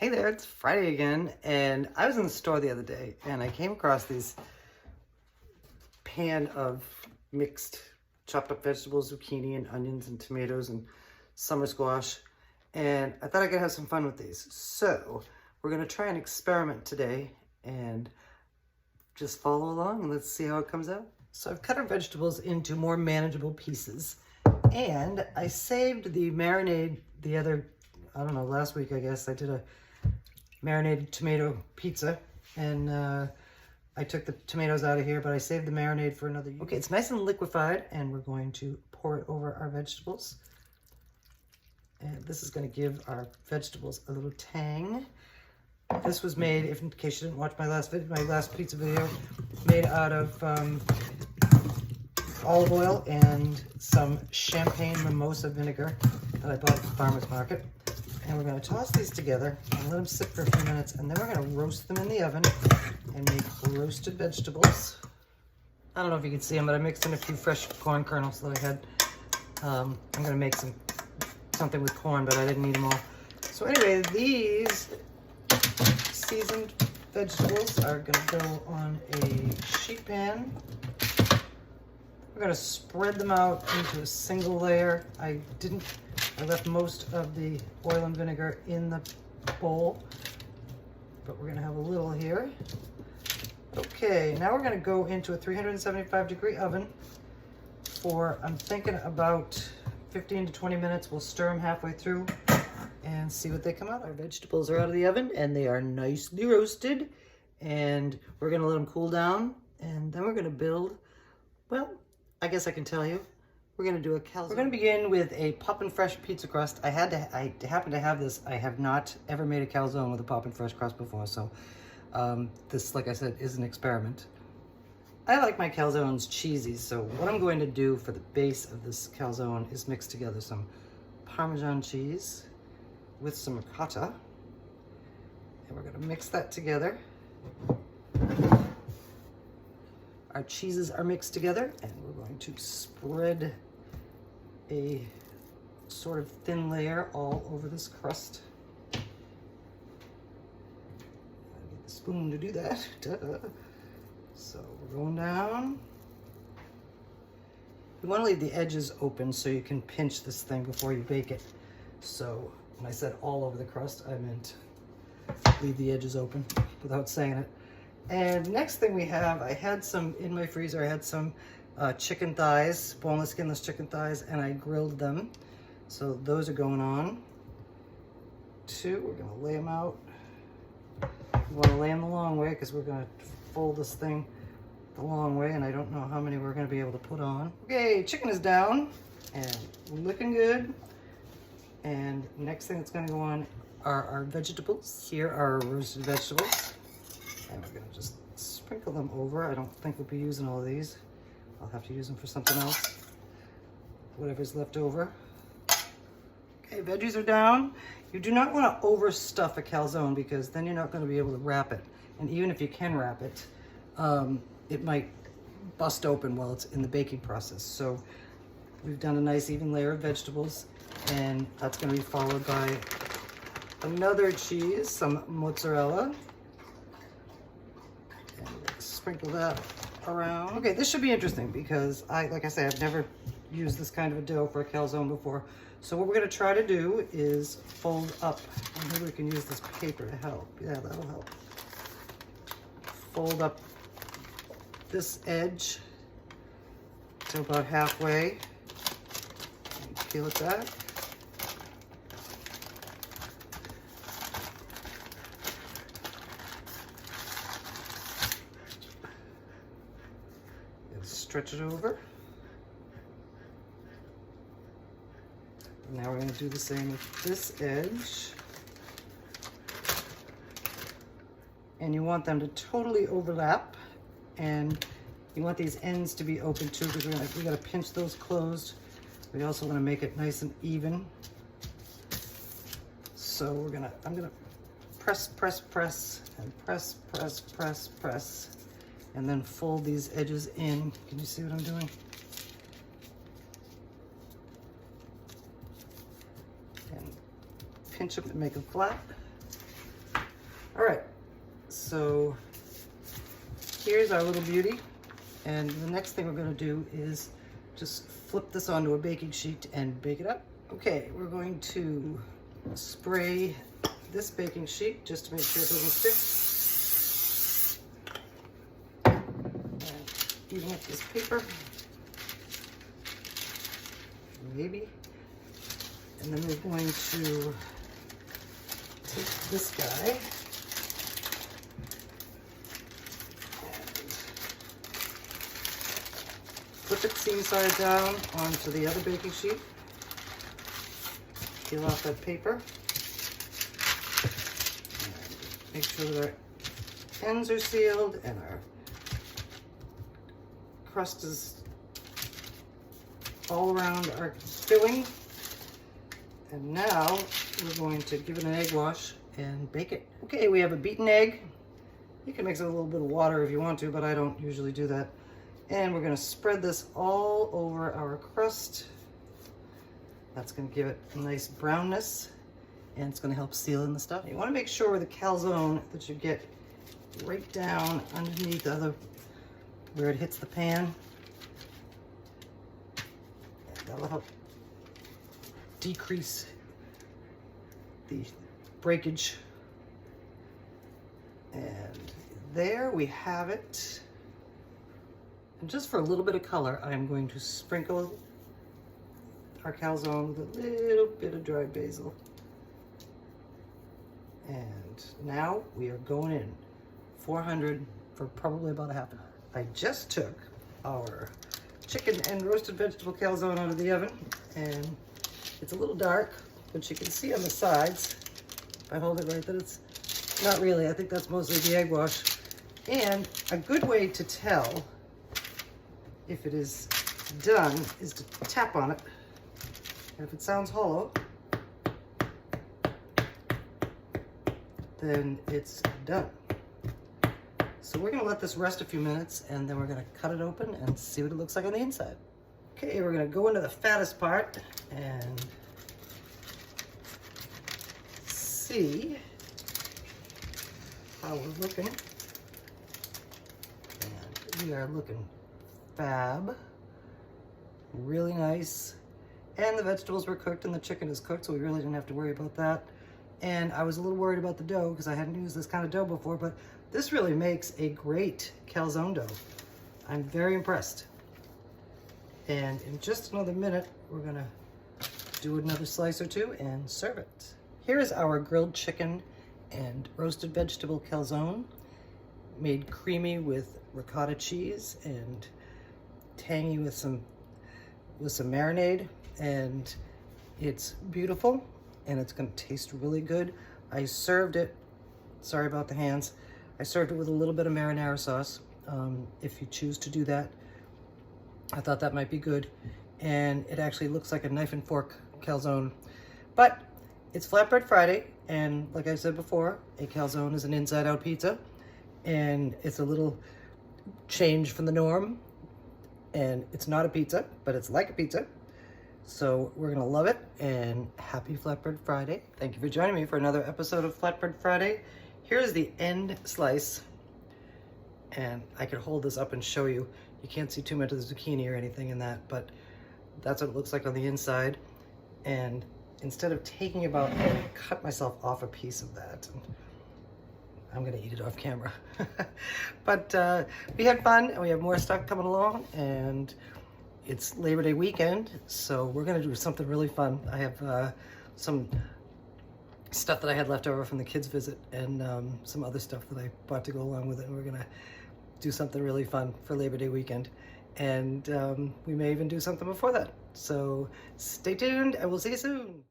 Hey there, it's Friday again, and I was in the store the other day and I came across these pan of mixed chopped up vegetables, zucchini and onions and tomatoes and summer squash, and I thought I could have some fun with these. So we're gonna try an experiment today and just follow along and let's see how it comes out. So I've cut our vegetables into more manageable pieces, and I saved the marinade the other, I don't know, last week I guess I did a marinated tomato pizza, and I took the tomatoes out of here, but I saved the marinade for another use. Okay, it's nice and liquefied, and we're going to pour it over our vegetables. And this is going to give our vegetables a little tang. This was made, if in case you didn't watch my last pizza video, made out of olive oil and some champagne mimosa vinegar that I bought at the farmer's market. And we're going to toss these together and let them sit for a few minutes, and then we're going to roast them in the oven and make roasted vegetables. I don't know if you can see them, but I mixed in a few fresh corn kernels that I had. I'm going to make something with corn, but I didn't need them all. So anyway, these seasoned vegetables are going to go on a sheet pan. We're going to spread them out into a single layer. I left most of the oil and vinegar in the bowl, but we're going to have a little here. Okay, now we're going to go into a 375-degree oven for, I'm thinking, about 15 to 20 minutes. We'll stir them halfway through and see what they come out. Our vegetables are out of the oven and they are nicely roasted, and we're going to let them cool down, and then we're going to build, well, I guess I can tell you, we're going to do a calzone. We're going to begin with a poppin' fresh pizza crust. I happen to have this. I have not ever made a calzone with a poppin' fresh crust before, so this, like I said, is an experiment. I like my calzones cheesy, so what I'm going to do for the base of this calzone is mix together some Parmesan cheese with some ricotta, and we're going to mix that together. Our cheeses are mixed together, and we're going to spread a sort of thin layer all over this crust. I need the spoon to do that. Duh. So we're going down. You want to leave the edges open so you can pinch this thing before you bake it. So when I said all over the crust, I meant leave the edges open without saying it. And next thing we have, I had some in my freezer. I had some chicken thighs, boneless, skinless chicken thighs, and I grilled them. So those are going on. We're gonna lay them out. We wanna lay them the long way because we're gonna fold this thing the long way, and I don't know how many we're gonna be able to put on. Okay, chicken is down and looking good. And next thing that's gonna go on are our vegetables. Here are our roasted vegetables. And we're going to just sprinkle them over. I don't think we'll be using all of these. I'll have to use them for something else. Whatever's left over. Okay, veggies are down. You do not want to overstuff a calzone because then you're not going to be able to wrap it. And even if you can wrap it, it might bust open while it's in the baking process. So we've done a nice even layer of vegetables, and that's going to be followed by another cheese, some mozzarella. Sprinkle that around. Okay, this should be interesting because like I say, I've never used this kind of a dough for a calzone before. So what we're going to try to do is fold up. And maybe we can use this paper to help. Yeah, that'll help. Fold up this edge to about halfway. And peel it back. Stretch it over. Now we're going to do the same with this edge. And you want them to totally overlap, and you want these ends to be open too, because we got to pinch those closed. We also want to make it nice and even. So I'm gonna press, and press, and then fold these edges in. Can you see what I'm doing? And pinch them and make them flat. All right, so here's our little beauty. And the next thing we're gonna do is just flip this onto a baking sheet and bake it up. Okay, we're going to spray this baking sheet just to make sure it doesn't stick. And even up this paper, maybe. And then we're going to take this guy and flip it seam side down onto the other baking sheet. Peel off that paper. And make sure that our ends are sealed and our crust is all around our filling. And now we're going to give it an egg wash and bake it. Okay, we have a beaten egg. You can mix it with a little bit of water if you want to, but I don't usually do that. And we're gonna spread this all over our crust. That's gonna give it a nice brownness, and it's gonna help seal in the stuff. You wanna make sure with the calzone that you get right down underneath where it hits the pan. And that'll help decrease the breakage. And there we have it. And just for a little bit of color, I'm going to sprinkle our calzone with a little bit of dried basil. And now we are going in 400 for probably about a half an hour. I just took our chicken and roasted vegetable calzone out of the oven, and it's a little dark, but you can see on the sides, if I hold it right, that it's not really. I think that's mostly the egg wash. And a good way to tell if it is done is to tap on it. And if it sounds hollow, then it's done. So we're gonna let this rest a few minutes, and then we're gonna cut it open and see what it looks like on the inside. Okay, we're gonna go into the fattest part and see how we're looking. And we are looking fab, really nice. And the vegetables were cooked and the chicken is cooked, so we really didn't have to worry about that. And I was a little worried about the dough because I hadn't used this kind of dough before, but this really makes a great calzone dough. I'm very impressed. And in just another minute, we're gonna do another slice or two and serve it. Here's our grilled chicken and roasted vegetable calzone, made creamy with ricotta cheese and tangy with some marinade, and it's beautiful and it's gonna taste really good. I served it, sorry about the hands, I served it with a little bit of marinara sauce, if you choose to do that. I thought that might be good. And it actually looks like a knife and fork calzone. But it's Flatbread Friday, and like I said before, a calzone is an inside-out pizza, and it's a little change from the norm. And it's not a pizza, but it's like a pizza. So we're gonna love it, and happy Flatbread Friday. Thank you for joining me for another episode of Flatbread Friday. Here's the end slice, and I could hold this up and show you. You can't see too much of the zucchini or anything in that, but that's what it looks like on the inside. And instead of taking about, I cut myself off a piece of that. I'm gonna eat it off camera. But we had fun, and we have more stuff coming along, and it's Labor Day weekend, so we're gonna do something really fun. I have some stuff that I had left over from the kids' visit, and some other stuff that I bought to go along with it, and we're gonna do something really fun for Labor Day weekend. And we may even do something before that. So stay tuned, and we'll see you soon.